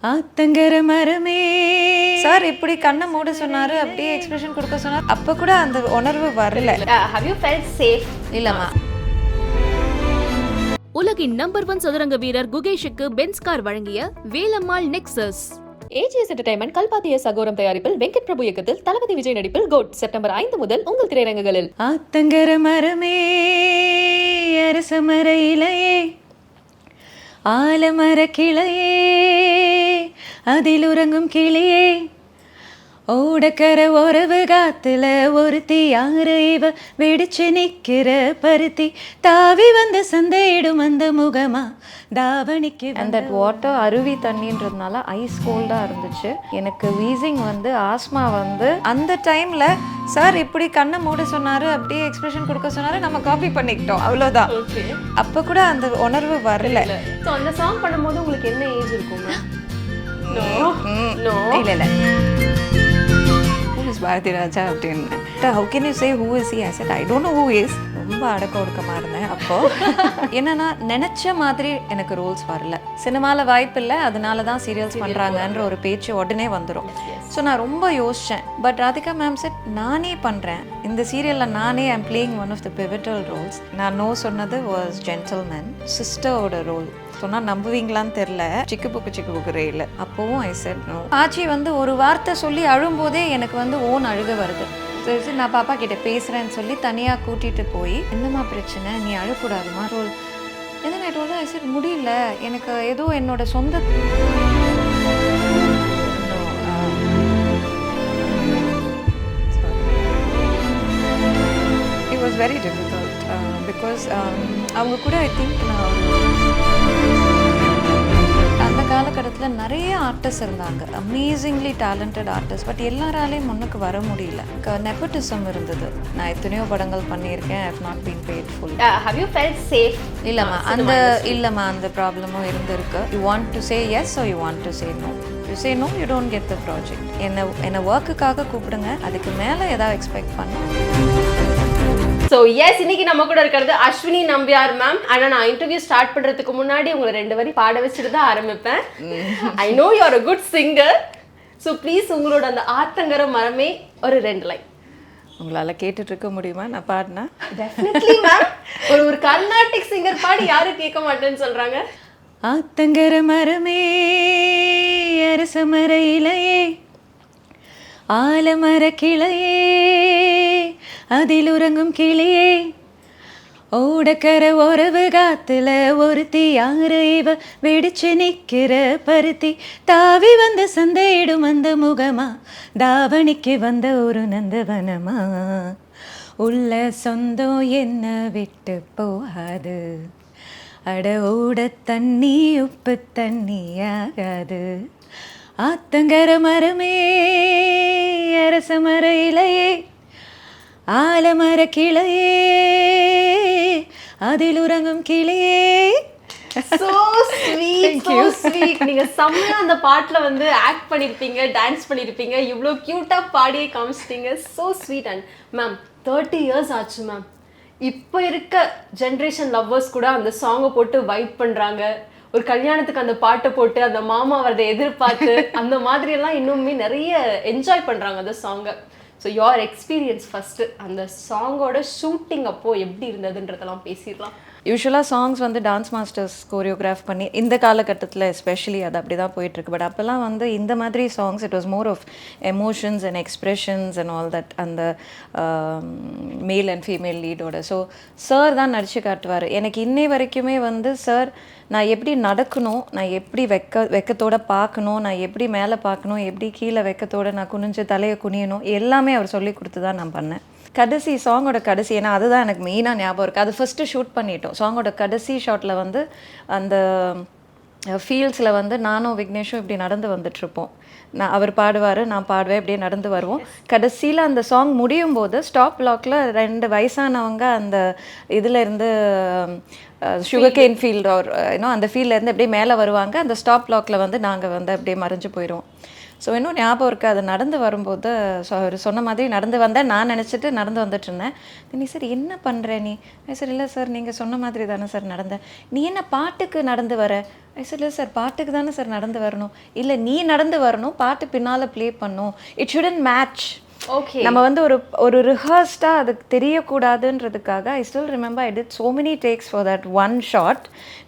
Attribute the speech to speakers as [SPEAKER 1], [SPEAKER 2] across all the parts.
[SPEAKER 1] ஆத்தங்கர மரமே சார் இப்படி கண்ணை மூட சொன்னாரு, அப்படியே எக்ஸ்பிரஷன் கொடுக்க சொன்னார். அப்ப கூட அந்த உணர்வு வரல.
[SPEAKER 2] Have you felt safe?
[SPEAKER 1] இல்லம்மா.
[SPEAKER 3] உலகின் நம்பர் 1 சதுரங்க வீரர் குகேஷுக்கு பென்ஸ் கார் வழங்கிய வேலம்மாள் நெக்ஸஸ்.
[SPEAKER 4] ஏஜிஎஸ் என்டர்டைன்மெண்ட் கல்பாத்திய சகோரம் தயாரிப்பில் வெங்கட் பிரபு இயக்கத்தில் தளபதி விஜய் நடிப்பில் கோட் செப்டம்பர் 5 முதல் உங்கள் திரையரங்குகளில்.
[SPEAKER 1] ஆத்தங்கர மரமே அரசமர இலையே ஆலமர கிளையே அதில் உறங்கும் கிளியே ஓடக்கர உறவு காத்துல ஒருத்தி யாரு இவ வெடிச்சு நிக்கிற பருத்தி தாவி வந்து சந்தையிடும் அந்த முகமா தாவணிக்கு. அந்த வாட்டர் அருவி தண்ணின்றதுனால ஐஸ் கோல்டாக இருந்துச்சு. எனக்கு வீசிங் வந்து ஆஸ்மா வந்து அந்த டைமில் சார் இப்படி கண்ணை மூட சொன்னார், அப்படியே எக்ஸ்பிரஷன் கொடுக்க சொன்னார், நம்ம காப்பி பண்ணிக்கிட்டோம், அவ்வளோதான். அப்போ கூட அந்த உணர்வு வரல.
[SPEAKER 2] ஸோ அந்த சாங் பண்ணும்போது உங்களுக்கு என்ன ஏஜ் இருக்கும்?
[SPEAKER 1] இல்லை பாரதிராஜா அப்படின்னு. How can you say who is he? I said I don't know who is. ரொம்ப அடக்க ஒடுக்கமாக இருந்தேன் அப்போ. என்னன்னா நினச்ச மாதிரி எனக்கு ரோல்ஸ் வரல. சினிமாவில் வாய்ப்பு இல்லை, அதனால தான் சீரியல்ஸ் பண்ணுறாங்கன்ற ஒரு பேச்சு உடனே வந்துடும். ஸோ நான் ரொம்ப யோசித்தேன். பட் ராதிகா மேம் செட் நானே பண்ணுறேன் இந்த சீரியலில், நானே I'm playing one of the pivotal roles. நான் நோ சொன்னது வாஸ் ஜென்டில்மேன், சிஸ்டரோட ரோல். சொன்னால் நம்புவீங்களான்னு தெரில, சிக்கு புக்கு ரேயில். அப்போவும் ஐ செட் நோ. ஆச்சி வந்து ஒரு வார்த்தை சொல்லி அழும்போதே எனக்கு வந்து ஓன் அழுக வருது. சரி நான் பாப்பா கிட்ட பேசுகிறேன்னு சொல்லி தனியாக கூட்டிகிட்டு போய், என்னம்மா பிரச்சனை, நீ அழக்கூடாதுமா ரோல் எது நைட்டோட. ஐ செட் முடியல, எனக்கு ஏதோ என்னோட சொந்த it was very difficult because அவங்க கூட ஐ திங்க் நான் அந்த காலகட்டத்தில் நிறைய ஆர்டிஸ்ட் இருந்தாங்க, அமேசிங்லி டேலண்டட் ஆர்டிஸ்ட். பட் எல்லாராலையும் முன்னுக்கு வர முடியல. நெப்போட்டிசம் இருந்தது. நான் எத்தனையோ படங்கள் பண்ணியிருக்கேன், I have not been paid full.
[SPEAKER 2] Have you felt safe?
[SPEAKER 1] இல்லைம்மா அந்த ப்ராப்ளமும் இருந்திருக்கு. You want to say yes or you want to say no. You say no, you don't get the project. என்னை ஒர்க்குக்காக கூப்பிடுங்க, அதுக்கு மேலே ஏதாவது எக்ஸ்பெக்ட் பண்ண.
[SPEAKER 2] ஸோ எஸ், இன்னைக்கு நம்ம கூட இருக்கிறது அஸ்வினி நம்பியார் மேம். ஆனால் நான் இன்டர்வியூ ஸ்டார்ட் பண்ணுறதுக்கு முன்னாடி உங்களை 2 வரி பாட வச்சுட்டு தான் ஆரம்பிப்பேன். I know you are a good singer. So please உங்களோட அந்த ஆத்தங்கர மரமே ஒரு 2 லைன்
[SPEAKER 1] உங்களால் கேட்டுட்டு இருக்க முடியுமா நான் பாடினா?
[SPEAKER 2] Definitely ma'am. ஒரு கர்நாடிக் சிங்கர் பாடி யாரும் கேட்க மாட்டேன்னு சொல்கிறாங்க.
[SPEAKER 1] ஆத்தங்கர மரமே அரசமர இலையே ஆலமர கிளையே அதில் உறங்கும் கிளியே ஓடக்கர உறவு காத்துல ஒருத்தி யாரு இவ வெடிச்சு நிக்கிற பருத்தி தாவி வந்து சந்தையிடும் அந்த முகமா தாவணிக்கு வந்த ஒரு நந்தவனமா உள்ள சொந்தம் என்ன விட்டு போகாது அட ஓட தண்ணி உப்பு தண்ணி ஆகாது ஆத்தங்கர மரமே அரசமர இலையே ஆலமர கிளையே அதில் உறங்கும் கிளியே.
[SPEAKER 2] So sweet, so sweet. நீங்க செம்மையா அந்த பாட்டுல வந்து ஆக்ட் பண்ணிருப்பீங்க, டான்ஸ் பண்ணிருப்பீங்க, இவ்வளோ கியூட்டா பாடியே காமிச்சிட்டீங்க. So sweet. And ma'am 30 years ஆச்சு மேம். இப்போ இருக்க ஜென்ரேஷன் லவ்வர்ஸ் கூட அந்த சாங்கை போட்டு வைப் பண்றாங்க. ஒரு கல்யாணத்துக்கு அந்த பாட்டை போட்டு அந்த மாமா வரதை எதிர்பார்த்து அந்த மாதிரி எல்லாம் இன்னுமே நிறைய என்ஜாய் பண்றாங்க அந்த சாங்கை. ஸோ யோர் எக்ஸ்பீரியன்ஸ் ஃபர்ஸ்ட் அந்த சாங்கோட ஷூட்டிங் அப்போ எப்படி இருந்ததுன்றதெல்லாம் பேசிடலாம்.
[SPEAKER 1] யூஸ்வலாக சாங்ஸ் வந்து டான்ஸ் மாஸ்டர்ஸ் கோரியோகிராஃப் பண்ணி இந்த காலகட்டத்தில் எஸ்பெஷலி அது அப்படி தான் போயிட்டுருக்கு. பட் அப்போல்லாம் வந்து இந்த மாதிரி songs it was more of emotions and expressions and all that. அந்த மேல் அண்ட் ஃபீமேல் லீடோட ஸோ சார் தான் நடிச்சு காட்டுவார். எனக்கு இன்னை வரைக்குமே வந்து சார் நான் எப்படி நடக்கணும், நான் எப்படி வெக்கத்தோடு பார்க்கணும், நான் எப்படி மேலே பார்க்கணும், எப்படி கீழே வெக்கத்தோடு நான் குனிஞ்சு தலையை குனியணும், எல்லாமே அவர் சொல்லி கொடுத்து தான் நான் பண்ணேன். கடைசி சாங்கோட கடைசி, ஏன்னா அதுதான் எனக்கு மெயினாக ஞாபகம் இருக்குது. அது ஃபஸ்ட்டு ஷூட் பண்ணிட்டோம். சாங்கோட கடைசி ஷாட்டில் வந்து அந்த ஃபீல்ட்ஸில் வந்து நானும் விக்னேஷும் இப்படி நடந்து வந்துட்டுருப்போம். அவர் பாடுவார், நான் பாடுவேன், இப்படியே நடந்து வருவோம். கடைசியில் அந்த சாங் முடியும் போது ஸ்டாப் பிளாக்ல 2 வயசானவங்க அந்த இதில் இருந்து சுகர் கேன் ஃபீல்டு ஒரு அந்த ஃபீல்ட்லேருந்து அப்படியே மேலே வருவாங்க. அந்த ஸ்டாப் பிளாக்ல வந்து நாங்கள் வந்து அப்படியே மறைஞ்சு போயிடுவோம். ஸோ இன்னும் ஞாபகம் இருக்குது, அது நடந்து வரும்போது அவர் சொன்ன மாதிரி நடந்து வந்தேன். நான் நினச்சிட்டு நடந்து வந்துட்டுருந்தேன். நீ சார் என்ன பண்ணுற நீ? சார் இல்லை சார் நீங்கள் சொன்ன மாதிரி தானே சார் நடந்தேன். நீ என்ன பாட்டுக்கு நடந்து வர? சார் இல்லை சார் பாட்டுக்கு தானே சார் நடந்து வரணும். இல்லை நீ நடந்து வரணும், பாட்டு பின்னால் ப்ளே பண்ணும். It shouldn't match.
[SPEAKER 2] ஓகே.
[SPEAKER 1] நம்ம வந்து ஒரு ரிஹர்ஸ்டாக அதுக்கு தெரியக்கூடாதுன்றதுக்காக I still remember I did so many takes for that one shot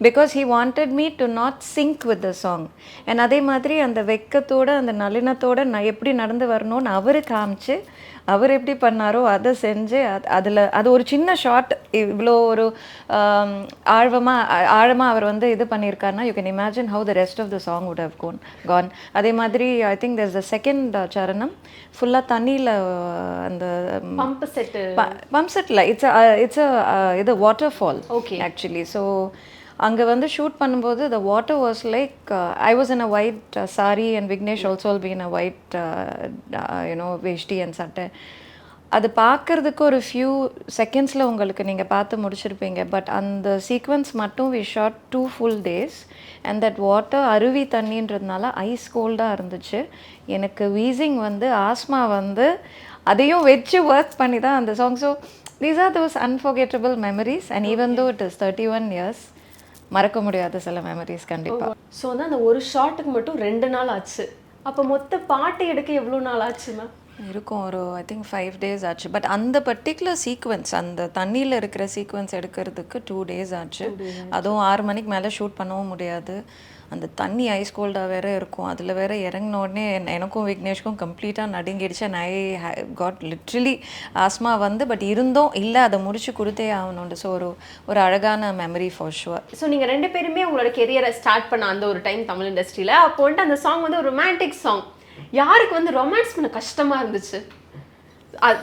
[SPEAKER 1] because he wanted me to not sync with the song. and அதே மாதிரி அந்த வெக்கத்தோட அந்த நளினத்தோட நான் எப்படி நடந்து வரணும்னு அவரு காமிச்சு அவர் எப்படி பண்ணாரோ அதை செஞ்சு அது ஒரு சின்ன ஷார்ட் இவ்வளோ ஒரு ஆழமாக அவர் வந்து இது பண்ணியிருக்காருன்னா you can imagine how the rest of the song would have gone. அதே மாதிரி I think there's the second சரணம் ஃபுல்லாக தண்ணியில் அந்த பம்ப் செட்டில் இட்ஸ் இது வாட்டர் ஃபால் ஆக்சுவலி. ஸோ அங்கே வந்து ஷூட் பண்ணும்போது the water was like I was in a white sari and Vignesh also will be in a white veshti and சட்டை. அது பார்க்குறதுக்கு ஒரு ஃபியூ செகண்ட்ஸில் உங்களுக்கு நீங்கள் பார்த்து முடிச்சிருப்பீங்க. பட் அந்த சீக்வன்ஸ் மட்டும் we shot 2 full days and that water அருவி தண்ணின்றதுனால ஐஸ் கோல்டாக இருந்துச்சு. எனக்கு வீசிங் வந்து ஆஸ்மா வந்து அதையும் வச்சு ஒர்க் பண்ணி தான் அந்த song. So these are those unforgettable memories and even though it is 31 years மறக்க முடியாத சில மெமரிஸ் கண்டிப்பாக.
[SPEAKER 2] ஸோ வந்து அந்த ஒரு ஷாட்டுக்கு மட்டும் 2 நாள் ஆச்சு. அப்போ மொத்த பாட்டு எடுக்க எவ்வளோ நாள் ஆச்சு மேம்?
[SPEAKER 1] இருக்கும் ஒரு ஐ திங்க் 5 days ஆச்சு. பட் அந்த பர்டிகுலர் சீக்வன்ஸ் அந்த தண்ணியில் இருக்கிற சீக்வன்ஸ் எடுக்கிறதுக்கு 2 days ஆச்சு. அதுவும் 6 மணிக்கு மேலே ஷூட் பண்ணவும் முடியாது. அந்த தண்ணி ஐஸ் கோல்டாக வேறு இருக்கும். அதில் வேறு இறங்கின உடனே எனக்கும் விக்னேஷ்க்கும் கம்ப்ளீட்டாக நடுங்கிடுச்சு. ஐ காட் லிட்ரலி ஆஸ்மா வந்து பட் இருந்தோம் இல்லை அதை முடிச்சு கொடுத்தே ஆகணுண்டு. ஸோ ஒரு அழகான மெமரி ஃபார் ஷுவர்.
[SPEAKER 2] ஸோ நீங்கள் 2 பேருமே உங்களோட கெரியரை ஸ்டார்ட் பண்ண அந்த ஒரு டைம் தமிழ் இண்டஸ்ட்ரியில் அப்போ வந்துட்டு அந்த சாங் வந்து ஒரு ரொமான்டிக் சாங். யாருக்கு வந்து ரொமான்ஸ் பண்ண கஷ்டமாக இருந்துச்சு?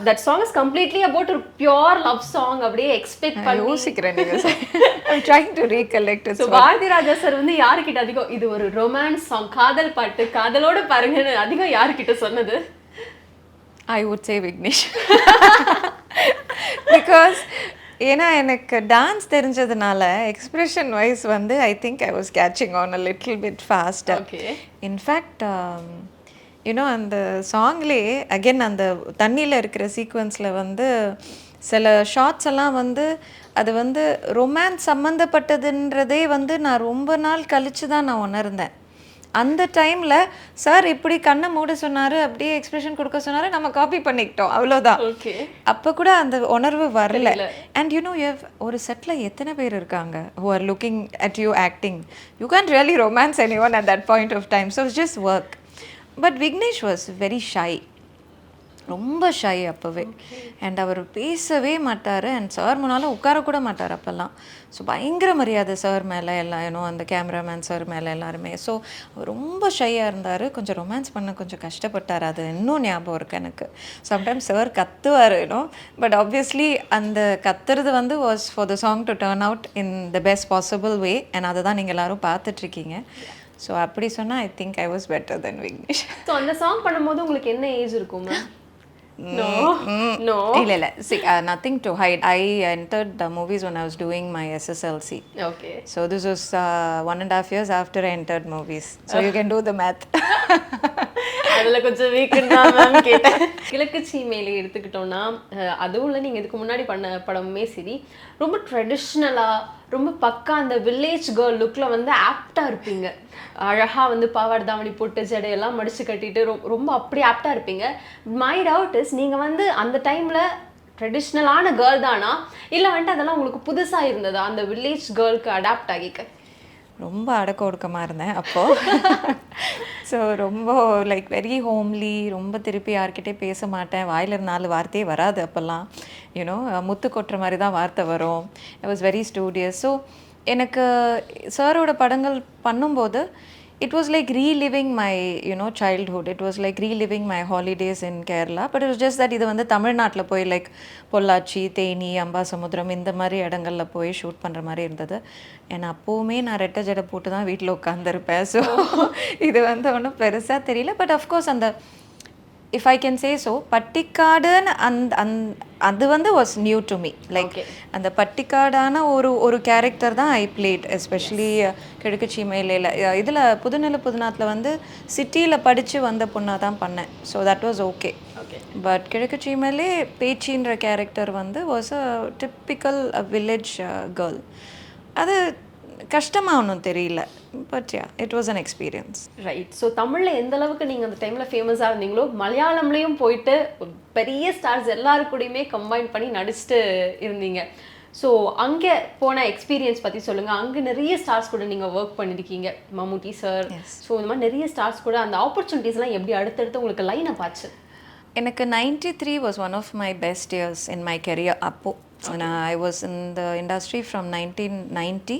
[SPEAKER 2] that song is completely about a pure love song. அப்படியே எக்ஸ்பெக்ட் பண்ணி
[SPEAKER 1] யோசிக்கிறேன் நீங்க. I'm trying to recollect it.
[SPEAKER 2] So Bharathiraja sir வந்து யார்கிட்ட அதிகம் இது ஒரு ரொமான்ஸ் சாங் காதல் பாட்டு காதலோட பாருங்கன்னு அதிகம் யார்கிட்ட சொன்னது?
[SPEAKER 1] I would say Vignesh. Because ஏன்னா எனக்கு டான்ஸ் தெரிஞ்சதுனால எக்ஸ்பிரஷன் வைஸ் வந்து I think I was catching on a little bit fast. In fact அந்த சாங்லேயே அகெயின் அந்த தண்ணியில் இருக்கிற சீக்வன்ஸில் வந்து சில ஷார்ட்ஸ் எல்லாம் வந்து அது வந்து ரொமான்ஸ் சம்மந்தப்பட்டதுன்றதே வந்து நான் ரொம்ப நாள் கழித்து தான் நான் உணர்ந்தேன். அந்த டைமில் சார் இப்படி கண்ணை மூட சொன்னார், அப்படியே எக்ஸ்பிரஷன் கொடுக்க சொன்னார், நம்ம காப்பி பண்ணிக்கிட்டோம், அவ்வளோதான். அப்போ கூட அந்த உணர்வு வரல. அண்ட் ஒரு செட்டில் எத்தனை பேர் இருக்காங்க who are looking at you acting. You can't really romance anyone at that point of time. So it's just work. But Vignesh was very shy. ரொம்ப ஷை அப்போவே. அண்ட் அவர் பேசவே மாட்டார். அண்ட் சார் முன்னால் உட்காரக்கூட மாட்டார் அப்போல்லாம். ஸோ பயங்கர மரியாதை சார் மேலே எல்லாம் அந்த கேமராமேன் சார் மேலே எல்லாருமே. ஸோ அவர் ரொம்ப ஷையாக இருந்தார். கொஞ்சம் ரொமான்ஸ் பண்ண கொஞ்சம் கஷ்டப்பட்டார். அது இன்னும் ஞாபகம் இருக்குது எனக்கு. சம்டைம்ஸ் சார் கத்துவார் பட் ஆப்வியஸ்லி அந்த கத்துறது வந்து was for the song to turn out in the best possible way. And அதை தான் நீங்கள் எல்லோரும் பார்த்துட்ருக்கீங்க. ஸோ அப்படி சொன்னால் I think I was better then Vignesh.
[SPEAKER 2] So அந்த சாங் பண்ணும்போது உங்களுக்கு என்ன ஏஜ் இருக்கும் மேம்?
[SPEAKER 1] No. இல்ல. See, nothing to hide. I entered the movies when I was doing my SSLC.
[SPEAKER 2] Okay.
[SPEAKER 1] So this was 1.5 years after I entered movies. So you can do the math.
[SPEAKER 2] அதில் கொஞ்சம் வீக்குன்னு தான் ma'am கேட்டேன். கிழக்கு சீமையில எடுத்துக்கிட்டோன்னா அதுவும் இல்லை, நீங்கள் இதுக்கு முன்னாடி பண்ண படமுமே சரி ரொம்ப ட்ரெடிஷ்னலாக ரொம்ப பக்கா அந்த வில்லேஜ் கேர்ள் லுக்கில் வந்து ஆப்டாக இருப்பீங்க. அழகாக வந்து பாவாடை தாவணி போட்டு ஜடையெல்லாம் மடித்து கட்டிட்டு ரொம்ப அப்படி ஆப்டாக இருப்பீங்க. மை டவுட் இஸ் நீங்கள் வந்து அந்த டைமில் ட்ரெடிஷ்னலான கேர்ள் தானா இல்லை வந்துட்டு அதெல்லாம் உங்களுக்கு புதுசாக இருந்ததா அந்த வில்லேஜ் கேர்ளுக்கு அடாப்ட் ஆகிக்க?
[SPEAKER 1] ரொம்ப அடக்க ஒடுக்கமாக இருந்தேன் அப்போது. ஸோ ரொம்ப லைக் வெரி ஹோம்லி. ரொம்ப திருப்பி யார்கிட்டே பேச மாட்டேன். வாயில் 4 வார்த்தையே வராது அப்போல்லாம். முத்து கொட்டுற மாதிரி தான் வார்த்தை வரும். I was very studious. So எனக்கு சாரோட படங்கள் பண்ணும்போது it was like reliving my childhood. It was like reliving my holidays in Kerala. But it was just that இது வந்து தமிழ்நாட்டில் போய் லைக் பொள்ளாச்சி, தேனி, அம்பாசமுத்திரம் இந்த மாதிரி இடங்களில் போய் ஷூட் பண்ணுற மாதிரி இருந்தது. ஏன்னா அப்போவுமே நான் ரெட்டை ஜடை போட்டு தான் வீட்டில் உட்காந்துருப்பேன். ஸோ இது வந்து ஒன்றும் பெருசாக தெரியல. பட் அஃப்கோர்ஸ் அந்த if I can say so, பட்டிக்காடுன்னு அது வந்து was new to me. Like அந்த பட்டிக்காடான ஒரு கேரக்டர் தான் I played, especially கிழக்கு சீமையில இதில் புதுநில புதுநாட்டில் வந்து சிட்டியில் படித்து வந்த பொண்ணாக தான் பண்ணேன். So that was okay. But கிழக்கு சீமையிலே பேச்சின்ற கேரக்டர் வந்து was a typical village girl. அது கஷ்டமாக ஒன்றும் தெரியல. But yeah, it was an experience.
[SPEAKER 2] Right. So தமிழில் எந்த அளவுக்கு நீங்கள் அந்த டைமில் ஃபேமஸாக இருந்தீங்களோ மலையாளம்லேயும் போயிட்டு பெரிய ஸ்டார்ஸ் எல்லாருக்கூடையுமே கம்பைன் பண்ணி நடிச்சுட்டு இருந்தீங்க. ஸோ அங்கே போன எக்ஸ்பீரியன்ஸ் பற்றி சொல்லுங்கள். அங்கே நிறைய ஸ்டார்ஸ் கூட நீங்கள் ஒர்க் பண்ணியிருக்கீங்க, மம்முட்டி சார். ஸோ இந்த மாதிரி நிறைய ஸ்டார்ஸ் கூட அந்த ஆப்பர்ச்சுனிட்டிஸ்லாம் எப்படி அடுத்தடுத்து உங்களுக்கு லைன் அப் ஆச்சு?
[SPEAKER 1] எனக்கு 93 was one of my best years in my career. அப்போது I was in the industry from 1990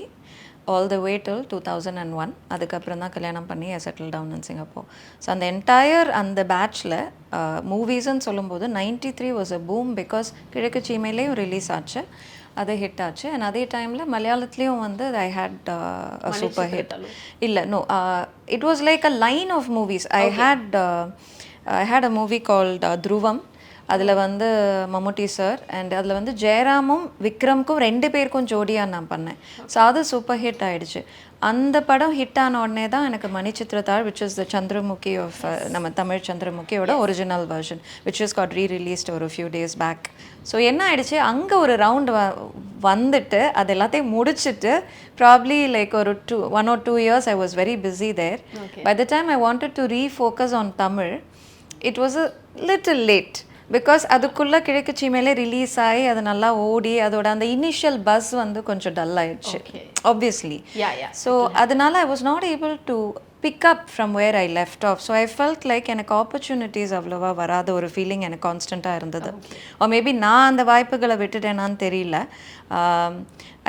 [SPEAKER 1] all the way till 2001. அதுக்கப்புறம் தான் கல்யாணம் பண்ணி I settled down in Singapore. So அந்த என்டையர் அந்த பேட்சில் மூவிஸ்ன்னு சொல்லும்போது 93 was a boom because கிழக்கு சீமையிலையும் ரிலீஸ் ஆச்சு, அது ஹிட் ஆச்சு. அண்ட் அதே டைமில் மலையாளத்துலேயும் வந்து I had a super hit. இல்லை, no, it was like a line of movies. I had a movie called Dhruvam. அதில் வந்து மம்முட்டி சார் அண்ட் அதில் வந்து ஜெயராமும் விக்ரம்க்கும் 2 பேருக்கும் ஜோடியாக நான் பண்ணேன். ஸோ அது சூப்பர் ஹிட் ஆகிடுச்சு. அந்த படம் ஹிட் ஆன உடனே தான் எனக்கு Manichitrathazhu, which is the Chandramukhi of நம்ம தமிழ் சந்திரமுகியோட original version, which is got rereleased ஒரு ஃபியூ டேஸ் பேக். ஸோ என்ன ஆகிடுச்சு, அங்கே ஒரு ரவுண்ட் வந்துட்டு அது எல்லாத்தையும் முடிச்சுட்டு ப்ராப்ளி லைக் ஒரு 1 or 2 years I was very busy there. By the time I wanted to refocus on Tamil, it was a little late. Because அதுக்குள்ளே கிழக்கு சீமையிலே ரிலீஸ் ஆகி அது நல்லா ஓடி அதோட அந்த இனிஷியல் பஸ் வந்து கொஞ்சம் டல் ஆயிடுச்சு ஆப்வியஸ்லி. ஸோ அதனால I was not able to pick up from where I left off. So I felt like எனக்கு ஆப்பர்ச்சுனிட்டிஸ் அவ்வளோவா வராத ஒரு ஃபீலிங் எனக்கு கான்ஸ்டண்ட்டாக இருந்தது. ஓ மேபி நான் அந்த வாய்ப்புகளை விட்டுட்டேனான்னு தெரியல.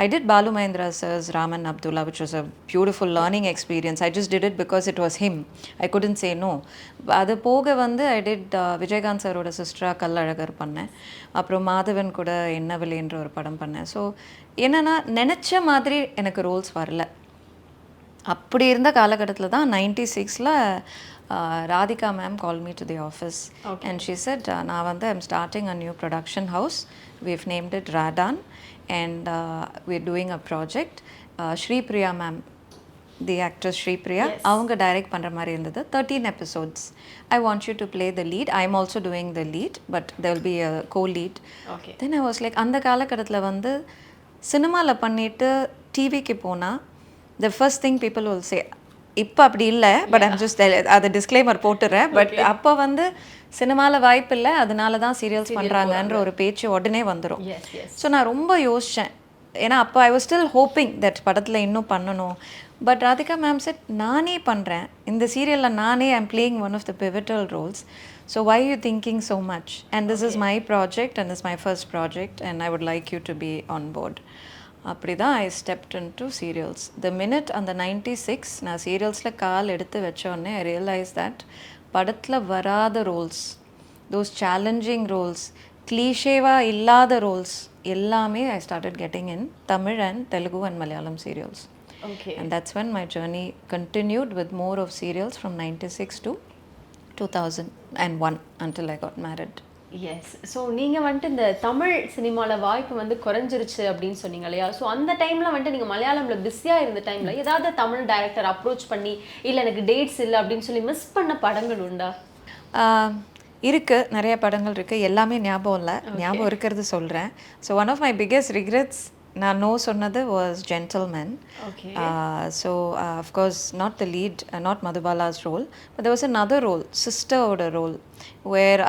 [SPEAKER 1] I did Balu Mahendra sir's Raman Abdullah, which was a beautiful learning experience. I just did it because it was him. I couldn't say no. அது போக வந்து I did விஜயகாந்த் சாரோட சிஸ்டரா கல்லழகர் பண்ணேன். அப்புறம் மாதவன் கூட என்ன விலைன்ற ஒரு படம் பண்ணேன். ஸோ என்னென்னா நினச்ச மாதிரி எனக்கு ரோல்ஸ் வரல. அப்படி இருந்த காலகட்டத்தில் தான் 96ல் Radhika ma'am call me to the office and she said, நான் வந்து I'm starting a new production house, we've named it Radan, and we're doing a project. Shri Priya ma'am, the actress Shri Priya, avanga direct பண்ற மாதிரி இருந்தது. 13 episodes. I want you to play the lead. I'm also doing the lead, but there will be a co-lead. Okay. Then I was like, அந்த காலகட்டத்தில் வந்து சினிமாவில் பண்ணிட்டு டிவிக்கு போனால் the first thing people will say, இப்போ அப்படி இல்லை, பட் ஐம் ஜஸ்ட் அதை டிஸ்க்ளைமர் போட்டுறேன். பட் அப்போ வந்து சினிமாவில் வாய்ப்பு இல்லை, அதனால தான் சீரியல்ஸ் பண்ணுறாங்கன்ற ஒரு பேச்சு உடனே வந்துடும். ஸோ நான் ரொம்ப யோசித்தேன், ஏன்னா அப்போ I was still hoping that படத்தில் இன்னும் பண்ணணும். பட் ராதிகா மேம் செட், நானே பண்ணுறேன் இந்த சீரியலில், நானே I'm playing one of the pivotal roles. So why you thinking so much, and this is my project and this my first project and I would like you to be on board. அப்படி தான் I stepped in to serials. The minute அந்த 96 நான் சீரியல்ஸில் கால் எடுத்து வச்சோடனே ஐ realise that படத்தில் வராத Rolle's, those challenging Rolle's, கிளீஷேவாக இல்லாத Rolle's எல்லாமே I started getting in Tamil and Telugu and Malayalam serials. And that's when my journey continued with more of serials from 96 to 2001 until I got married.
[SPEAKER 2] Yes. So நீங்கள் வந்துட்டு இந்த தமிழ் சினிமாவில் வாய்ப்பு வந்து குறைஞ்சிருச்சு அப்படின்னு சொன்னீங்க இல்லையா? ஸோ அந்த டைமில் வந்துட்டு நீங்கள் மலையாளமில் பிஸியாக இருந்த டைமில் ஏதாவது தமிழ் டைரக்டர் அப்ரோச் பண்ணி இல்லை எனக்கு டேட்ஸ் இல்லை அப்படின்னு சொல்லி மிஸ் பண்ண படங்கள் உண்டா?
[SPEAKER 1] இருக்குது, நிறைய படங்கள் இருக்குது. எல்லாமே ஞாபகம் இல்லை, ஞாபகம் இருக்கிறது சொல்கிறேன். So one of my biggest regrets நான் நோ சொன்னது was Gentleman. So of course not the lead, not Madhubala's role, but there was another role, sister-ஓட ரோல், where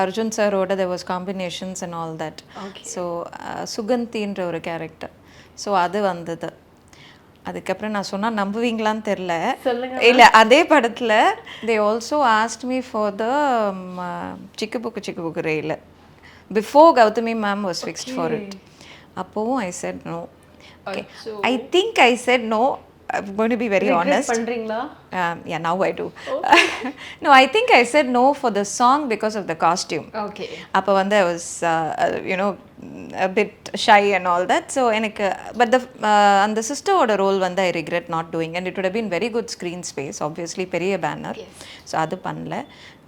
[SPEAKER 1] அர்ஜுன் சாரோட there was combinations and all that. So சுகந்தின்ற ஒரு கேரக்டர். ஸோ அது வந்தது. அதுக்கப்புறம் நான் சொன்னால் நம்புவீங்களான்னு தெரில, இல்லை அதே படத்தில் they also asked me for the Chikku Bukku Rayil before Gautami ma'am was fixed for it. அப்போவும் I said no. Okay. I think I said no I'm going to be very honest.
[SPEAKER 2] பண்றீங்களா?
[SPEAKER 1] Yeah, now I do. No, I think I said no for the song because of the costume.
[SPEAKER 2] Okay.
[SPEAKER 1] அப்போ வந்து I was a bit shy and all that. So எனக்கு but the அந்த sister-ஓட role வந்து I regret not doing, and it would have been very good screen space, obviously பெரிய banner. So அது பண்ணல.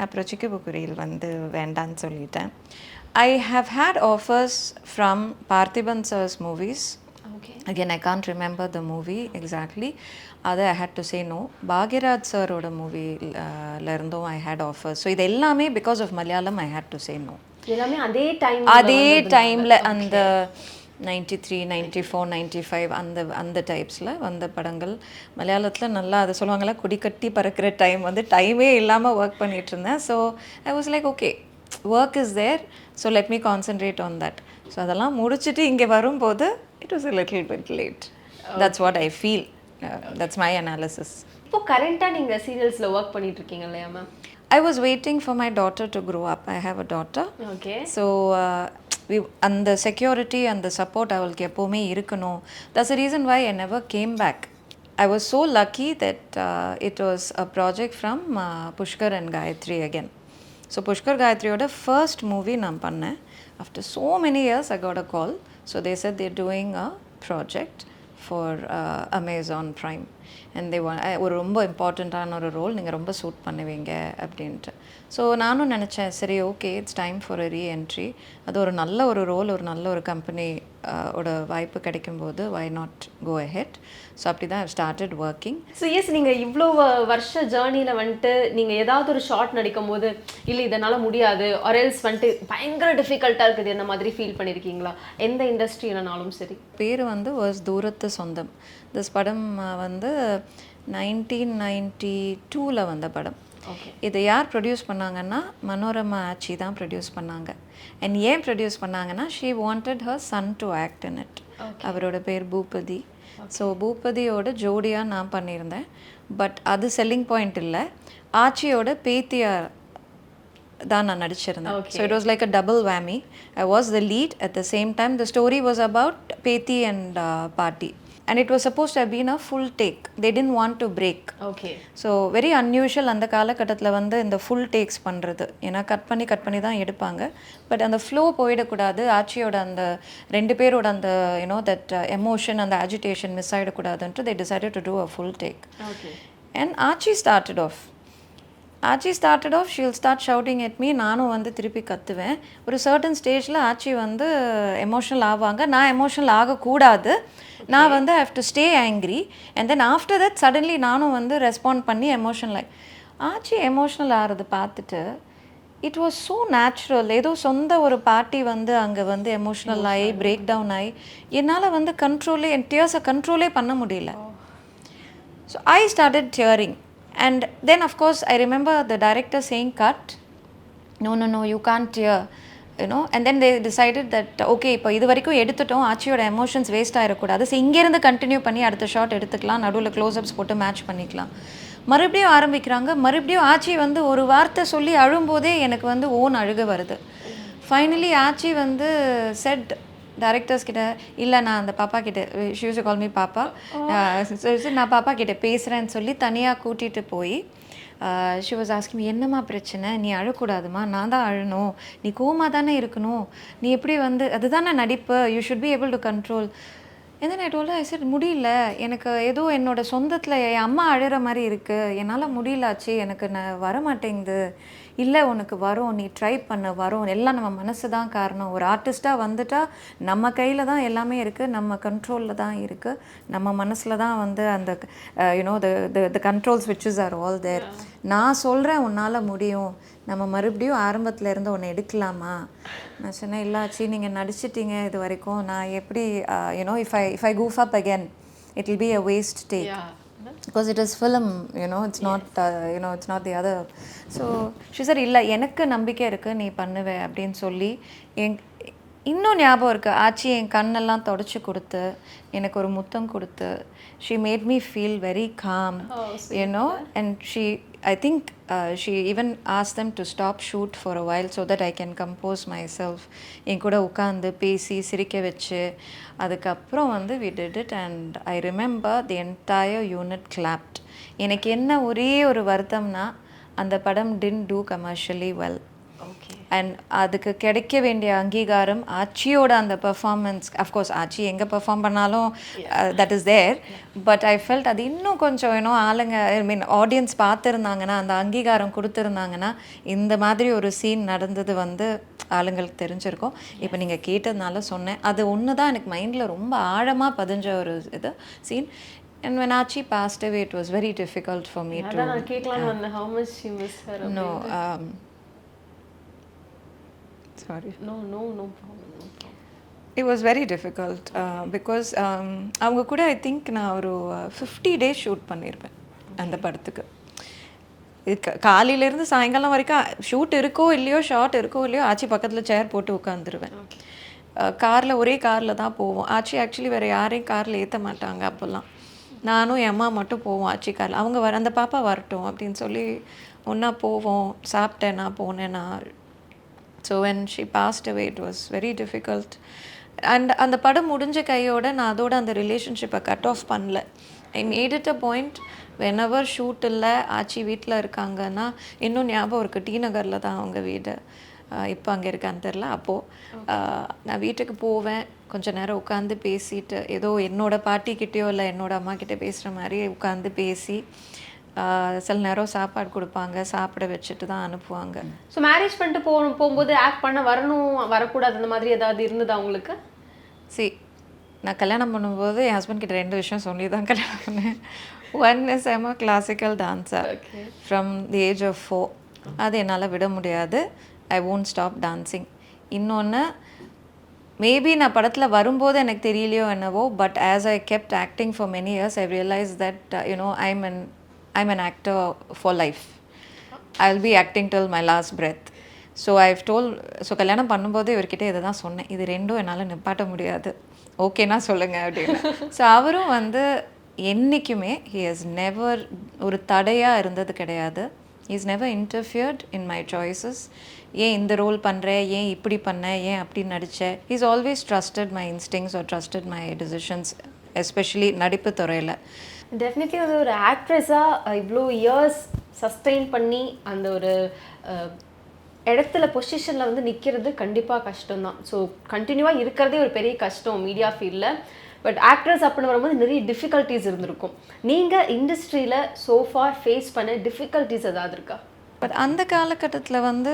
[SPEAKER 1] அப்புறம் சிக்குபுக்குரியில் வந்து வேண்டான்னு சொல்லிட்டேன். I have had offers from Parthiban sir's movies.
[SPEAKER 2] Okay.
[SPEAKER 1] Again, I can't remember the movie exactly. Other I had to say no. Bhagiraj sir oda movie la irundom I had offers. So இது எல்லாமே because of Malayalam I had to say no.
[SPEAKER 2] எல்லாமே அதே
[SPEAKER 1] டைம்ல அந்த 93, 94, 95 அந்த டைப்ஸில் வந்த படங்கள் மலையாளத்தில் நல்லா அதை சொல்லுவாங்கள்ல கொடிக்கட்டி பறக்கிற டைம் வந்து டைமே இல்லாமல் ஒர்க் பண்ணிகிட்டு இருந்தேன். So I was like okay work is there, so let me concentrate on that. So அதெல்லாம் முடிச்சுட்டு இங்கே வரும்போது it was a little bit late. That's what I feel. That's my analysis.
[SPEAKER 2] இப்போ கரண்டா நீங்க சீரியல்ஸ்ல வர்க் பண்ணிட்டு இருக்கீங்க இல்லையா ma'am?
[SPEAKER 1] I was waiting for my daughter to grow up. I have a daughter.
[SPEAKER 2] Okay.
[SPEAKER 1] So and the security and the support அவளுக்கு எப்போவுமே இருக்கணும். That's the reason why I never came back. I was so lucky that it was a project from Pushkar and Gayatri again. So Pushkar Gayatriயோட first movie நான் பண்ணேன். After so many years I got a call. So they said they're doing a project for Amazon Prime. And they want ஒரு ரொம்ப இம்பார்ட்டண்ட்டான ஒரு role நீங்கள் ரொம்ப suit பண்ணுவீங்க அப்படின்ட்டு. ஸோ நானும் நினச்சேன் சரி okay it's time for a reentry. அது ஒரு நல்ல ஒரு ரோல், ஒரு நல்ல ஒரு கம்பெனி ஓட வாய்ப்பு கிடைக்கும்போது why not go ahead. So அப்படி தான் I started working.
[SPEAKER 2] So yes நீங்கள் இவ்வளோ வருஷ ஜேர்னியில் வந்துட்டு நீங்கள் ஏதாவது ஒரு ஷார்ட் நடிக்கும் போது இல்லை இதனால் முடியாது ஆர் எல்ஸ் வந்துட்டு பயங்கர டிஃபிகல்ட்டாக இருக்குது இந்த மாதிரி ஃபீல் பண்ணியிருக்கீங்களா? எந்த இண்டஸ்ட்ரியிலனாலும் சரி.
[SPEAKER 1] பேர் வந்து வாஸ் தூரத்து சொந்தம். திஸ் படம் வந்து 1992 வந்த படம். இதை யார் ப்ரொடியூஸ் பண்ணாங்கன்னா மனோரமா ஆச்சி தான் ப்ரொடியூஸ் பண்ணாங்க. அண்ட் ஏன் ப்ரொடியூஸ் பண்ணாங்கன்னா she wanted her Sun to act in it. அவரோட பேர் பூபதி. ஸோ பூபதியோட ஜோடியாக நான் பண்ணியிருந்தேன். பட் அது செல்லிங் பாயிண்ட் இல்லை, ஆச்சியோட பேத்தியா தான் நான் நடிச்சிருந்தேன். So it was like a double whammy. I was the lead at the same time the story was about பேத்தி அண்ட் பாட்டி. And it was supposed to have been a full take. They didn't want to break.
[SPEAKER 2] Okay.
[SPEAKER 1] So very unusual அந்த காலகட்டத்தில் வந்து இந்த full tax பண்ணுறது. ஏன்னா cut பண்ணி தான் எடுப்பாங்க. பட் அந்த ஃப்ளோ போயிடக்கூடாது. ஆச்சியோட அந்த ரெண்டு பேரோட அந்த யூனோ தட் எமோஷன் அந்த அஜிடேஷன் மிஸ் ஆகிடக்கூடாதுன்ட்டு they decided to do a full take.
[SPEAKER 2] Okay.
[SPEAKER 1] And Achi started off, she'll start shouting at me. நானும் வந்து திருப்பி கத்துவேன். ஒரு சர்டன் ஸ்டேஜில் ஆச்சி வந்து எமோஷனல் ஆவாங்க. நான் எமோஷனல் ஆகக்கூடாது. நான் வந்து I have to stay angry. And then after that suddenly நானும் வந்து ரெஸ்பாண்ட் பண்ணி எமோஷனல் ஆகி ஆச்சி எமோஷனல் ஆகிறது பார்த்துட்டு இட் வாஸ் ஸோ நேச்சுரல். ஏதோ சொந்த ஒரு பார்ட்டி வந்து அங்கே வந்து எமோஷனல் ஆகி பிரேக் டவுன் ஆகி என்னால் வந்து என் டியர்ஸை கண்ட்ரோலே பண்ண முடியல. So I started tearing. And then of course I remember the director saying cut, no you can't tear, you know. And then they decided that okay இப்போ இது வரைக்கும் எடுத்துட்டோம், ஆச்சியோட எமோஷன்ஸ் வேஸ்ட் ஆகிடக்கூடாது. ஸோ இங்கேருந்து கண்டினியூ பண்ணி அடுத்த ஷாட் எடுத்துக்கலாம், நடுவில் க்ளோஸ்அப்ஸ் போட்டு மேட்ச் பண்ணிக்கலாம். மறுபடியும் ஆரம்பிக்கிறாங்க. மறுபடியும் ஆச்சி வந்து ஒரு வார்த்தை சொல்லி அழும்போதே எனக்கு வந்து ஓன் அழுக வருது. ஃபைனலி ஆச்சி வந்து செட் டைரக்டர்ஸ் கிட்ட இல்லை நான் அந்த பாப்பா கிட்ட she use to call me பாப்பா, நான் பாப்பா கிட்ட பேசுகிறேன்னு சொல்லி தனியாக கூட்டிகிட்டு போய் ஷி வாஸ் ஆஸ்கிங் என்னம்மா பிரச்சனை, நீ அழக்கூடாதுமா, நான் தான் அழணும், நீ கோமா தானே இருக்கணும், நீ எப்படி வந்து அதுதானே நடிப்பு, you should be able to control. எந்த நைட்டோட ஐ செட் முடியல, எனக்கு ஏதோ என்னோட சொந்தத்தில் என் அம்மா அழுகிற மாதிரி இருக்குது, என்னால் முடியலாச்சு, எனக்கு வர மாட்டேங்குது. இல்லை உனக்கு வரும், நீ ட்ரை பண்ண வரும், எல்லாம் நம்ம மனசு தான் காரணம். ஒரு ஆர்டிஸ்ட்டாக வந்துட்டால் நம்ம கையில் தான் எல்லாமே இருக்குது, நம்ம கண்ட்ரோலில் தான் இருக்குது, நம்ம மனசில் தான் வந்து அந்த யூனோ த கண்ட்ரோல் ஸ்விட்சஸ் ஆர் ஆல் தேர். நான் சொல்கிறேன் உன்னால் முடியும், நம்ம மறுபடியும் ஆரம்பத்தில் இருந்து ஒன்று எடுக்கலாமா? நான் சொன்னேன் இல்லாச்சி நீங்கள் நடிச்சிட்டிங்க இது வரைக்கும், நான் எப்படி you know if I goof up again it will be a waste take. Because it is film, you know, it's not it's not the other. So she said இல்லை எனக்கு நம்பிக்கை இருக்குது நீ பண்ணுவே அப்படின்னு சொல்லி இன்னும் ஞாபகம் இருக்குது. ஆச்சி என் கண்ணெல்லாம் தொடச்சி கொடுத்து எனக்கு ஒரு முத்தம் கொடுத்து she made me feel very calm, you know, and I think she even asked them to stop shoot for a while so that I can compose myself. என் கூட உட்காந்து பேசி சிரிக்க வச்சு அதுக்கப்புறம் வந்து we did it and I remember the entire unit clapped. எனக்கு என்ன ஒரே ஒரு வருத்தம்னா அந்த படம் didn't do commercially well. And அதுக்கு கிடைக்க வேண்டிய அங்கீகாரம் ஆச்சியோட அந்த பெர்ஃபார்மன்ஸ், அஃப்கோர்ஸ் ஆச்சி எங்கே பெர்ஃபார்ம் பண்ணாலும் that is there, but I felt அது இன்னும் கொஞ்சம் ஏன்னோ ஆளுங்க ஐ மீன் ஆடியன்ஸ் பார்த்துருந்தாங்கன்னா அந்த அங்கீகாரம் கொடுத்துருந்தாங்கன்னா இந்த மாதிரி ஒரு சீன் நடந்தது வந்து ஆளுங்களுக்கு தெரிஞ்சிருக்கும். இப்போ நீங்கள் கேட்டதுனால சொன்னேன். அது ஒன்று தான் எனக்கு மைண்டில் ரொம்ப ஆழமாக பதிஞ்ச ஒரு இது scene. And when Achi passed away, it was very difficult for me to...
[SPEAKER 2] How much she missed her?
[SPEAKER 1] No, sorry.
[SPEAKER 2] No problem.
[SPEAKER 1] It was very difficult because அவங்க கூட ஐ திங்க் நான் ஒரு 50 days ஷூட் பண்ணியிருப்பேன் அந்த படத்துக்கு. காலையிலேருந்து சாயங்காலம் வரைக்கும் ஷூட் இருக்கோ இல்லையோ ஷார்ட் இருக்கோ இல்லையோ ஆச்சி பக்கத்தில் சேர் போட்டு உட்காந்துருவேன். காரில் ஒரே காரில் தான் போவோம். ஆச்சி ஆக்சுவலி வேறு யாரையும் காரில் ஏற்ற மாட்டாங்க. அப்போல்லாம் நானும் என் அம்மா மட்டும் போவோம் ஆச்சி காரில். அவங்க அந்த பாப்பா வரட்டும் அப்படின்னு சொல்லி ஒன்றா போவோம். சாப்பிட்டேன், நான் போனேன்னா. So when she passed away, it was very difficult. And அந்த படம் முடிஞ்ச கையோட நான் அதோட அந்த ரிலேஷன்ஷிப்பை கட் ஆஃப் பண்ணல. I made it a point whenever shoot இல்லை ஆச்சி வீட்டில் இருக்காங்கன்னா, இன்னும் ஞாபகம் இருக்குது டி நகரில் தான் அவங்க வீடு, இப்போ அங்கே இருக்கான்னு தெரில. அப்போது நான் வீட்டுக்கு போவேன், கொஞ்சம் நேரம் உட்காந்து பேசிட்டு ஏதோ என்னோட பாட்டிக்கிட்டேயோ இல்லை என்னோட அம்மா கிட்டே பேசுகிற மாதிரி உட்காந்து பேசி சில நேரம் சாப்பாடு கொடுப்பாங்க, சாப்பிட வச்சுட்டு தான் அனுப்புவாங்க.
[SPEAKER 2] ஸோ மேரேஜ் பண்ணிட்டு போகும்போது ஆக்ட் பண்ண வரக்கூடாது அந்த மாதிரி ஏதாவது இருந்ததா உங்களுக்கு?
[SPEAKER 1] நான் கல்யாணம் பண்ணும்போது என் ஹஸ்பண்ட் கிட்ட 2 விஷயம் சொல்லி தான் கல்யாணம் பண்ணேன். One is I'm a classical dancer from the age of 4. அது என்னால் விட முடியாது. I won't stop dancing. இன்னொன்று மேபி நான் படத்தில் வரும்போது எனக்கு தெரியலையோ என்னவோ, but as I kept acting for many years I realise that I'm an actor for life. I'll be acting till my last breath. So I've told, so கல்யாணம் பண்ணும்போது இவர்கிட்ட இதை தான் சொன்னேன், இது ரெண்டும் என்னால் நிப்பாட்ட முடியாது, ஓகேனா சொல்லுங்கள் அப்படின்னு. ஸோ அவரும் வந்து என்றைக்குமே he has never ஒரு தடையாக இருந்தது கிடையாது. he has never interfered in my choices. ஏன் இந்த ரோல் பண்ணுறேன், ஏன் இப்படி பண்ணேன், ஏன் அப்படி நடித்தேன். he's always trusted my instincts or trusted my decisions, especially நடிப்பு துறையில்.
[SPEAKER 2] டெஃபினெட்லி அது ஒரு ஆக்ட்ரஸாக இவ்வளோ இயர்ஸ் சஸ்டெயின் பண்ணி அந்த ஒரு இடத்துல பொசிஷனில் வந்து நிற்கிறது கண்டிப்பாக கஷ்டம்தான். ஸோ கண்டினியூவாக இருக்கிறதே ஒரு பெரிய கஷ்டம் மீடியா ஃபீல்டில். பட் ஆக்ட்ரஸ் அப்படின்னு வரும்போது நிறைய டிஃபிகல்ட்டிஸ் இருந்திருக்கும். நீங்கள் இண்டஸ்ட்ரியில் சோஃபார் ஃபேஸ் பண்ண டிஃபிகல்ட்டிஸ் ஏதாவது இருக்கா?
[SPEAKER 1] பட் அந்த காலகட்டத்தில் வந்து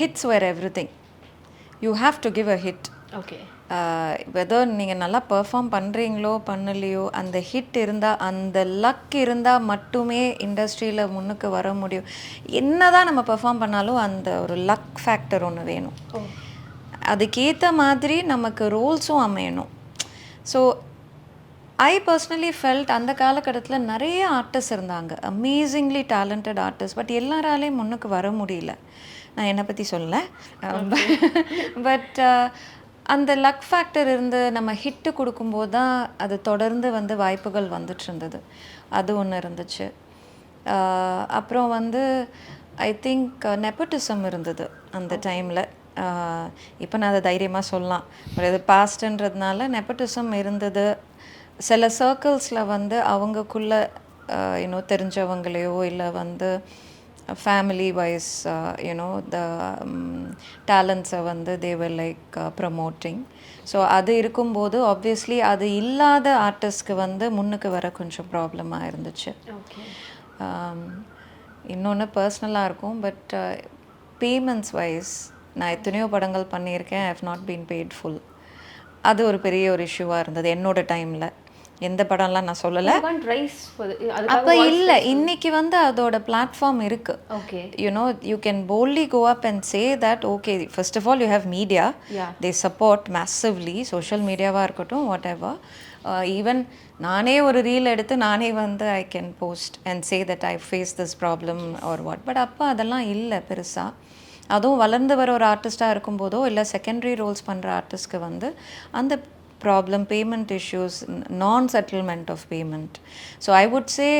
[SPEAKER 1] hits were everything. You have to give a hit.
[SPEAKER 2] Okay,
[SPEAKER 1] whether நீங்கள் நல்லா பெர்ஃபார்ம் பண்ணுறீங்களோ பண்ணலையோ, அந்த ஹிட் இருந்தால், அந்த லக் இருந்தால் மட்டுமே இண்டஸ்ட்ரியில் முன்னுக்கு வர முடியும். என்ன தான் நம்ம பெர்ஃபார்ம் பண்ணாலும் அந்த ஒரு லக் ஃபேக்டர் ஒன்று வேணும். அதுக்கேற்ற மாதிரி நமக்கு ரோல்ஸும் அமையணும். ஸோ ஐ பர்சனலி ஃபெல்ட் அந்த காலகட்டத்தில் நிறைய ஆர்டிஸ்ட் இருந்தாங்க, அமேசிங்லி டேலண்டட் ஆர்டிஸ்ட். பட் எல்லாராலையும் முன்னுக்கு வர முடியல. நான் என்னை பற்றி சொல்லலை, பட் அந்த லக் ஃபேக்டர் இருந்து நம்ம ஹிட்டு கொடுக்கும்போது தான் அது தொடர்ந்து வந்து வாய்ப்புகள் வந்துட்டு இருந்தது. அது ஒன்று இருந்துச்சு. அப்புறம் வந்து ஐ திங்க் நெப்போட்டிசம் இருந்தது அந்த டைமில். இப்போ நான் அதை தைரியமாக சொல்லலாம், பட் இது பாஸ்ட்ன்றதுனால நெப்போட்டிசம் இருந்தது. சில சர்க்கிள்ஸில் வந்து அவங்கக்குள்ளே இன்னும் தெரிஞ்சவங்களையோ இல்லை வந்து family wise the talents வந்து they were like promoting. So அது இருக்கும்போது ஆப்வியஸ்லி அது இல்லாத ஆர்டிஸ்ட்க்கு வந்து முன்னுக்கு வர கொஞ்சம் ப்ராப்ளமாக இருந்துச்சு. இன்னொன்று பர்சனலாக இருக்கும், பட் பேமெண்ட்ஸ் வைஸ் நான் எத்தனையோ படங்கள் பண்ணியிருக்கேன், I have not been paid full. அது ஒரு பெரிய ஒரு இஷ்யூவாக இருந்தது என்னோட டைமில். எந்த படம்லாம் நான் சொல்லலை, அப்போ இல்லை. இன்னைக்கு வந்து அதோட பிளாட்ஃபார்ம் இருக்கு.
[SPEAKER 2] Okay,
[SPEAKER 1] you can boldly go up and say that okay, first of all you have media, they support massively, social mediaவாக இருக்கட்டும், whatever. ஈவன் நானே ஒரு ரீல் எடுத்து நானே வந்து I can post and say that I face this problem or what. But அப்போ அதெல்லாம் இல்லை பெருசாக. அதுவும் வளர்ந்து வர ஒரு ஆர்டிஸ்டாக இருக்கும்போதோ இல்லை செகண்டரி ரோல்ஸ் பண்ணுற ஆர்டிஸ்ட்க்கு வந்து அந்த problem, payment issues, non-settlement of payment. So I would say,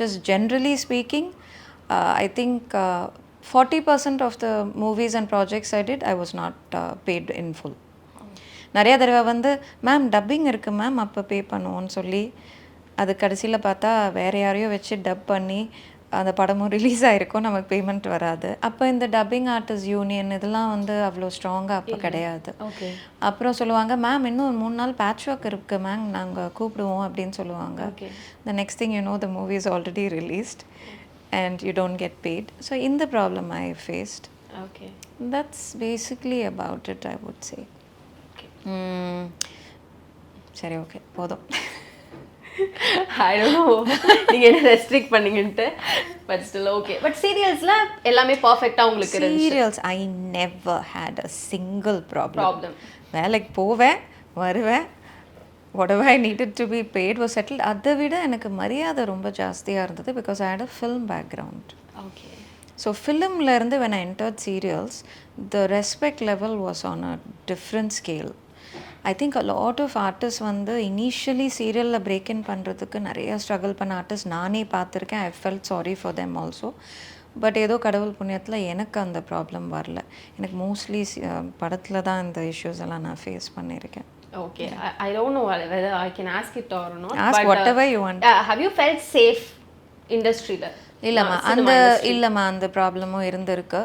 [SPEAKER 1] just generally speaking, I think 40% of the movies and projects I did, I was not paid in full. நிறைய தடவை வந்து மேம் டப்பிங் இருக்குது ma'am அப்போ பே பண்ணுவோன்னு சொல்லி அது கடைசியில் பார்த்தா வேறு யாரையோ வச்சு டப் பண்ணி அந்த படமும் ரிலீஸ் ஆகிருக்கும், நமக்கு பேமெண்ட் வராது. அப்போ இந்த டப்பிங் ஆர்டிஸ்ட் யூனியன் இதெல்லாம் வந்து அவ்வளோ ஸ்ட்ராங்காக அப்போ கிடையாது. அப்புறம் சொல்லுவாங்க மேம் இன்னும் 3 நாள் பேட்ச் ஒர்க் இருக்குது மேம் நாங்கள் கூப்பிடுவோம் அப்படின்னு சொல்லுவாங்க. The next thing you know the movie is already released and you don't get paid. So in the problem I faced. Okay. That's basically about it, I would say. Okay. சரி okay போதும்.
[SPEAKER 2] I don't know நீங்க என்ன restrict பண்ணீங்கன்ட்டு, but still okay. But சீரியல்ஸ்ல எல்லாமே பெர்ஃபெக்ட்டா உங்களுக்கு இருந்துச்சு?
[SPEAKER 1] Serials I never had a single problem. வேலைக்கு போவேன் வருவேன், whatever I needed to be paid was settled. அதை விட எனக்கு மரியாதை ரொம்ப ஜாஸ்தியாக இருந்தது because I had a film background. Okay. So filmல இருந்து when I entered serials, the respect level was on a different scale. I think a lot of artists வந்து initially serialல break in பண்ணுறதுக்கு நிறைய struggle பண்ண artists நானே பார்த்துருக்கேன். I felt sorry for them also. But ஏதோ கடவுள் புண்ணியத்தில் எனக்கு அந்த ப்ராப்ளம் வரல. எனக்கு மோஸ்ட்லி படத்தில் தான் இந்த இஷ்யூஸ் எல்லாம் நான் ஃபேஸ் பண்ணியிருக்கேன்.
[SPEAKER 2] Okay, I don't know whether I can ask it or not.
[SPEAKER 1] Ask but, whatever you want.
[SPEAKER 2] Have you felt safe industry la?
[SPEAKER 1] இல்லம்மா அந்த ப்ராப்ளமும் இருந்திருக்கு.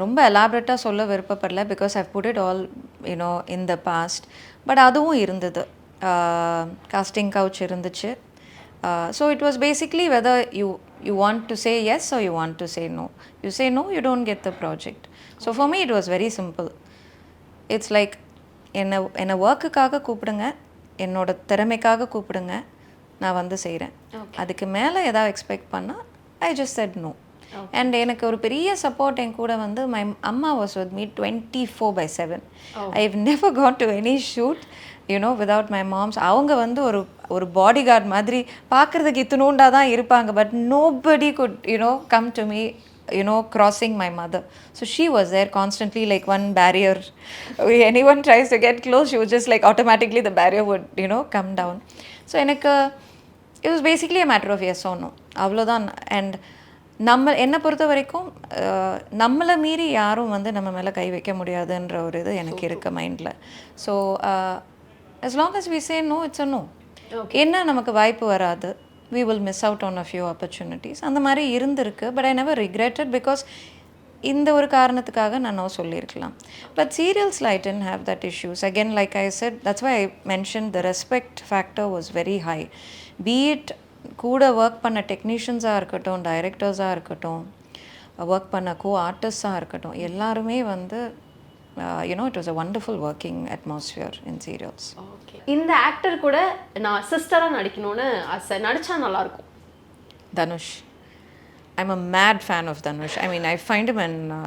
[SPEAKER 1] ரொம்ப எலாபரேட்டாக சொல்ல விருப்பப்படல because I put it all you know in the past. But அதுவும் இருந்தது. காஸ்டிங் கவுச் இருந்துச்சு. So it was basically whether you want to say yes or you want to say no. You say no, you don't get the project. So for me it was very simple. It's like என்னை ஒர்க்குக்காக கூப்பிடுங்க, என்னோட திறமைக்காக கூப்பிடுங்க, நான் வந்து செய்கிறேன். அதுக்கு மேலே ஏதாவது எக்ஸ்பெக்ட் பண்ணால் I just said no. And எனக்கு ஒரு பெரிய சப்போர்ட் என் கூட வந்து மை அம்மா was with me 24/7. I have never got to any shoot you know without my moms. அவங்க வந்து ஒரு பாடி கார்டு மாதிரி பார்க்குறதுக்கு இத்தினூண்டாக தான் இருப்பாங்க. But nobody good you know come to me crossing my mother. So she was there constantly, like one barrier. Anyone tries to get close, she would just like automatically the barrier would, come down. So it was basically a matter of yes or no. அவ்வளோதான். And என்னை பொறுத்த வரைக்கும் நம்மளை மீறி யாரும் வந்து நம்ம மேலே கை வைக்க முடியாதுன்ற ஒரு இது எனக்கு இருக்கு மைண்டில். So as long as we say no, it's a no. என்ன நமக்கு வாய்ப்பு வராது, we will miss out on a few opportunities. அந்த மாதிரி இருந்திருக்கு. But I never regretted because இந்த ஒரு காரணத்துக்காக நான் நோ சொல்லியிருக்கலாம். பட் சீரியல்ஸில் I didn't have that issues. Again like I said, that's why I mention the respect factor was very high. Be it கூட ஒர்க் பண்ண டெக்னீஷியன்ஸாக இருக்கட்டும், டைரக்டர்ஸாக இருக்கட்டும், ஒர்க் பண்ண ஆர்டிஸ்டாக இருக்கட்டும், எல்லாருமே வந்து it was a wonderful working atmosphere in serials.
[SPEAKER 2] Okay. இந்த ஆக்டர் கூட நான் சிஸ்டரா நடிக்கணும்னு ஆசை, நடிச்சா நல்லா இருக்கும்.
[SPEAKER 1] Dhanush. I'm a mad fan of Dhanush. I mean, I find him a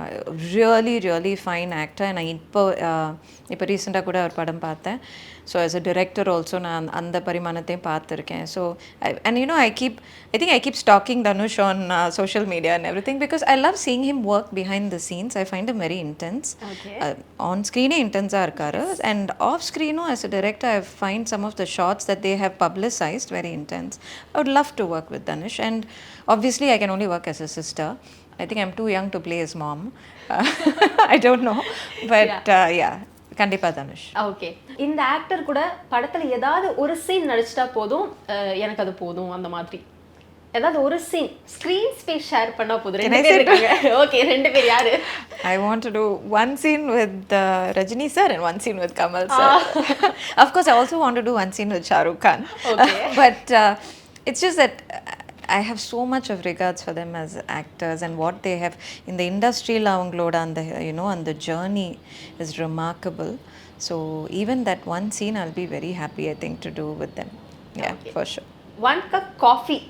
[SPEAKER 1] really, really fine actor. And இப்போ ரீசெண்டாக கூட ஒரு படம் பார்த்தேன். So as a director also நான் அந்த பரிமாணத்தையும் பார்த்துருக்கேன். So I think I keep stalking Dhanush on social media and everything because I love seeing him work behind the scenes. I find him very intense. On screen intense-ஆ இருக்காரு. And off screen as a director I find some of the shots that they have publicized very intense. I would love to work with Dhanush. And obviously I can only work as a sister. I think I'm too young to play his mom. I don't know. But yeah. கண்டிப்பா Dhanush.
[SPEAKER 2] Okay. இந்த actor கூட படத்துல ஏதாவது ஒரு scene நடிச்சிட்டா போதும், எனக்கு அது போதும் அந்த மாதிரி ஏதாவது ஒரு சீன் ஸ்கிரீன் ஸ்பேஸ் ஷேர் பண்ணா போதும். ரெண்டு பேர் இருக்காங்க. ஓகே, ரெண்டு பேர் யாரு?
[SPEAKER 1] I want to do one scene with Rajini sir and one scene with Kamal sir. Of course I also want to do one scene with Shah Rukh Khan. Okay. But it's just that I have so much of regards for them as actors and what they have in the industry la avangaloda and and the journey is remarkable. So even that one scene I'll be very happy I think to do with them. Yeah, okay. For sure.
[SPEAKER 2] One cup coffee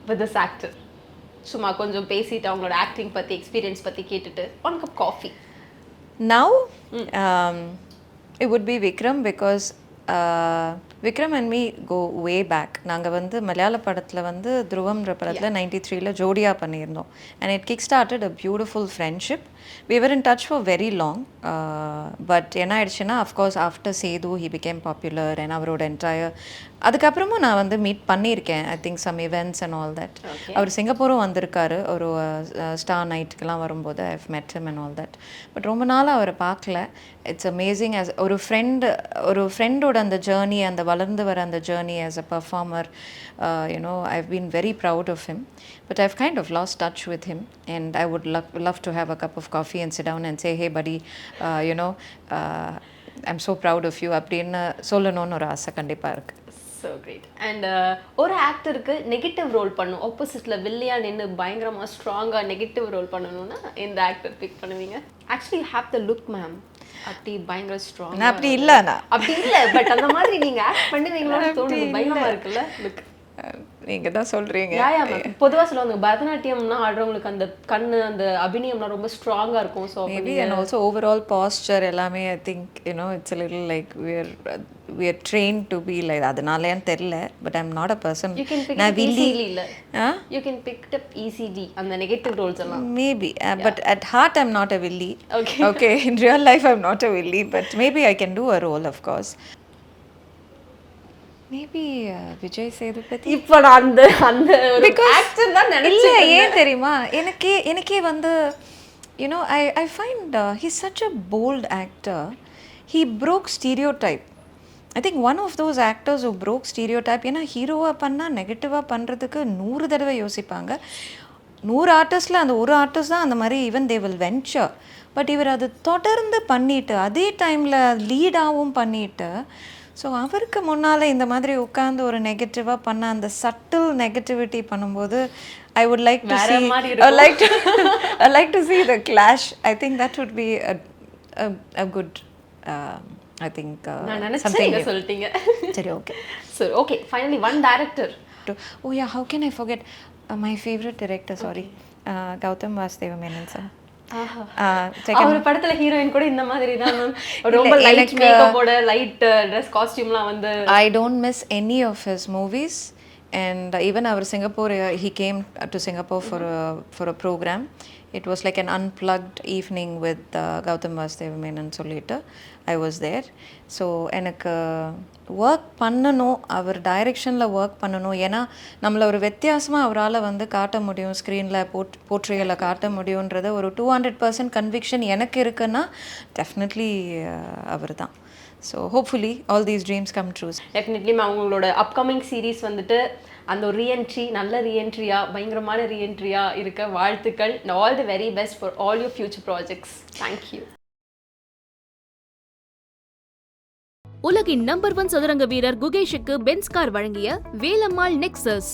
[SPEAKER 2] with this actor. சும்மா கொஞ்சம் பேசிட்டு அவங்களோட acting பத்தி experience பத்தி கேட்டுட்டு one cup coffee.
[SPEAKER 1] Now it would be Vikram because Vikram and me go way back. நாங்கள் வந்து மலையாள படத்தில் வந்து துருவம்ன்ற படத்தில் 93 ஜோடியாக பண்ணியிருந்தோம். And it kick started a beautiful friendship. We were in touch for very long. But என்ன ஆயிடுச்சுன்னா of course after Sethu he became popular and அவரோட என்டையர் அதுக்கப்புறமும் நான் வந்து மீட் பண்ணியிருக்கேன். I think some events and all that. அவர் சிங்கப்பூரும் வந்திருக்காரு ஒரு ஸ்டார் நைட்டுக்கெலாம் வரும்போது. I have met him and all that. But ரொம்ப நாளாக அவரை பார்க்கல. இட்ஸ் அமேசிங் ஆஸ் ஒரு ஃப்ரெண்டோட அந்த ஜேர்னி, அந்த வளர்ந்து வர அந்த journey as a performer. You know I have been very proud of him. But I've kind of lost touch with him, and I would love to have a cup of coffee and sit down and say, hey buddy, I'm so proud of you அப்படின்னு சொல்லணும்னு ஒரு ஆசை கண்டிப்பாக இருக்குது.
[SPEAKER 2] So great. And ஒரு ஆக்டருக்கு negative role பண்ணும், ஆப்போசிட்டில் வில்லியாக நின்று பயங்கரமாக ஸ்ட்ராங்காக நெகட்டிவ் ரோல் பண்ணணும்னா இந்த ஆக்டர் பிக் பண்ணுவீங்க? Actually have the look ma'am, அப்படி பயங்கர ஸ்ட்ராங்.
[SPEAKER 1] அப்படி இல்லைண்ணா,
[SPEAKER 2] அப்படி இல்லை, பட் அந்த மாதிரி நீங்கள் ஆக்ட் பண்ணுவீங்களோன்னு தோணுது. பயங்கரமாக இருக்குல்ல லுக்.
[SPEAKER 1] நீங்கள் தான் சொல்கிறீங்க.
[SPEAKER 2] பொதுவாக சொல்லுவாங்க பரதநாட்டியம்னா ஆடுறவங்களுக்கு அந்த கண்ணு அந்த அபிநயம்னா ரொம்ப ஸ்ட்ராங்காக இருக்கும். So
[SPEAKER 1] maybe and also overall posture எல்லாமே I think it's a little like we are trained to be like அதனாலன்னு தெரியல. But I am not a person.
[SPEAKER 2] நான் வில்லி இல்லை, you can pick it up easily அந்த நெகட்டிவ் ரோல்ஸ் எல்லாம்.
[SPEAKER 1] Maybe but at heart I'm not a villi. Okay in real life I'm not a villi, but maybe I can do a role of course. Maybe Vijay Sethupathi.
[SPEAKER 2] இப்போ நான் அந்த அந்த ஒரு actor தான் நினைச்சேன்.
[SPEAKER 1] இல்லை ஏன் தெரியுமா, எனக்கே வந்து you know I find he's such a bold actor. He broke stereotype. I think one of those actors who broke stereotype. ஏன்னா ஹீரோவாக பண்ணால் நெகட்டிவாக பண்ணுறதுக்கு 100 தடவை யோசிப்பாங்க. 100 ஆர்டிஸ்டில் அந்த ஒரு ஆர்டிஸ்ட் தான் அந்த மாதிரி even they will venture. But இவர் அது தொடர்ந்து பண்ணிட்டு அதே டைமில் லீடாகவும் பண்ணிட்டு, ஸோ அவருக்கு முன்னால் இந்த மாதிரி உட்காந்து ஒரு நெகட்டிவாக பண்ண அந்த சட்டில் நெகட்டிவிட்டி பண்ணும்போது ஐ would like to see I like to see the clash. I think that would be a good I think
[SPEAKER 2] நான் நினைச்சேன் சொல்லிட்டீங்க.
[SPEAKER 1] சரி okay.
[SPEAKER 2] So okay, finally one director.
[SPEAKER 1] Oh yeah, how can I forget my favorite director, sorry. Gautham Vasudev Menon sir.
[SPEAKER 2] அவர் படத்துல heroine கூட இந்த மாதிரி தான் ரொம்ப லைட் மேக்கப்போட லைட் ட்ரெஸ் காஸ்டியூம்லாம் வந்து
[SPEAKER 1] I don't miss any of his movies. And even our Singapore, he came to Singapore for a program. It was like an unplugged evening with Gautam Vasudeva Menon சொல்லிட்டு I was there. So எனக்கு work பண்ணணும், அவர் டைரெக்ஷனில் work பண்ணணும். ஏன்னா நம்மளை ஒரு வித்தியாசமாக அவரால் வந்து காட்ட முடியும், ஸ்க்ரீனில் போர்ட்ரேயலில் காட்ட முடியுன்றத ஒரு 200% கன்விக்ஷன் எனக்கு இருக்குன்னா டெஃபினெட்லி அவர் தான். So hopefully all these dreams come true.
[SPEAKER 2] Definitely அவங்களோட அப்கமிங் சீரீஸ் வந்துட்டு அந்த ஒரு ரீஎன்ட்ரி நல்ல ரீஎன்ட்ரியாக பயங்கரமான ரீஎன்ட்ரியாக இருக்க வாழ்த்துக்கள். All the very best for all your future projects. Thank you.
[SPEAKER 3] உலகின் நம்பர் 1 சதுரங்க வீரர் குகேஷுக்கு பென்ஸ் கார் வழங்கிய வேலம்மாள் நெக்ஸஸ்.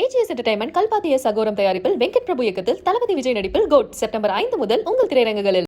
[SPEAKER 4] ஏஜிஎஸ் என்டர்டைன்மெண்ட் கல்பாத்திய சகோரம் தயாரிப்பில் வெங்கட் பிரபு இயக்கத்தில் தளபதி விஜய் நடிப்பில் கோட் செப்டம்பர் 5 முதல் உங்கள் திரையரங்குகளில்.